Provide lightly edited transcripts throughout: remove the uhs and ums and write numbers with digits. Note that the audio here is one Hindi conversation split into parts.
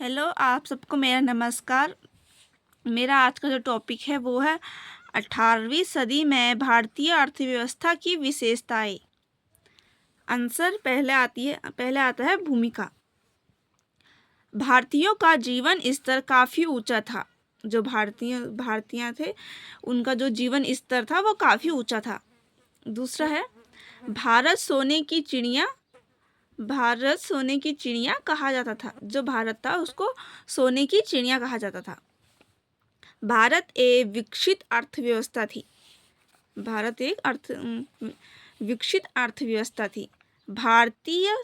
हेलो, आप सबको मेरा नमस्कार। मेरा आज का जो टॉपिक है वो है 18वीं सदी में भारतीय अर्थव्यवस्था की विशेषताएं। आंसर पहले आता है भूमिका। भारतीयों का जीवन स्तर काफ़ी ऊंचा था। जो भारतीय थे, उनका जो जीवन स्तर था वो काफ़ी ऊंचा था। दूसरा है भारत सोने की चिड़िया। भारत सोने की चिड़िया कहा जाता था। जो भारत था उसको सोने की चिड़िया कहा जाता था। भारत एक विकसित अर्थव्यवस्था थी। भारत एक विकसित अर्थव्यवस्था थी। भारतीय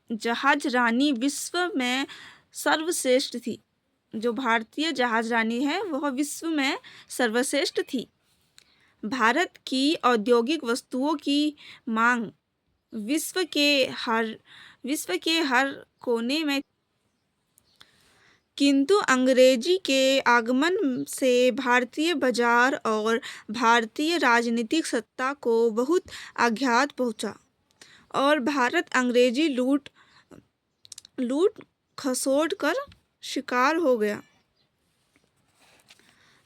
जहाज रानी विश्व में सर्वश्रेष्ठ थी। जो भारतीय जहाज रानी है वह विश्व में सर्वश्रेष्ठ थी। भारत की औद्योगिक वस्तुओं की मांग विश्व के हर कोने में, किंतु अंग्रेजी के आगमन से भारतीय बाजार और भारतीय राजनीतिक सत्ता को बहुत आघात पहुंचा और भारत अंग्रेजी लूट खसोट कर शिकार हो गया।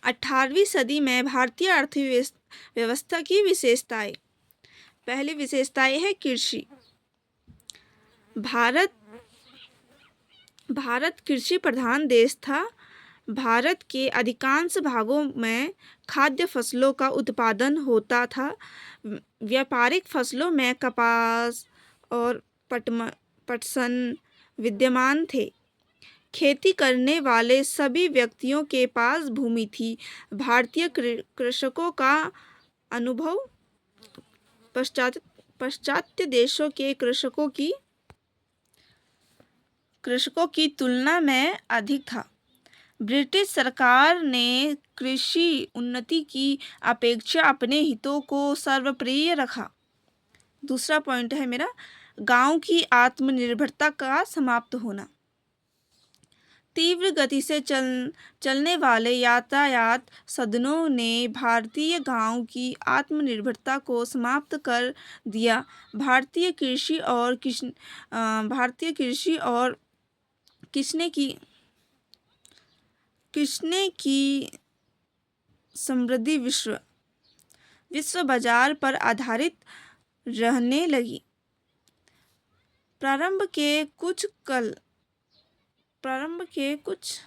18वीं सदी में भारतीय अर्थव्यवस्था की विशेषताएं। पहली विशेषताएं है कृषि। भारत कृषि प्रधान देश था। भारत के अधिकांश भागों में खाद्य फसलों का उत्पादन होता था। व्यापारिक फसलों में कपास और पटसन विद्यमान थे। खेती करने वाले सभी व्यक्तियों के पास भूमि थी। भारतीय कृषकों का अनुभव पाश्चात्य देशों के कृषकों की तुलना में अधिक था। ब्रिटिश सरकार ने कृषि उन्नति की अपेक्षा अपने हितों को सर्वोपरि रखा। दूसरा पॉइंट है मेरा, गांव की आत्मनिर्भरता का समाप्त होना। तीव्र गति से चलने वाले यातायात साधनों ने भारतीय गांव की आत्मनिर्भरता को समाप्त कर दिया। भारतीय कृषि और किसने की समृद्धि विश्व बाजार पर आधारित रहने लगी। प्रारंभ के कुछ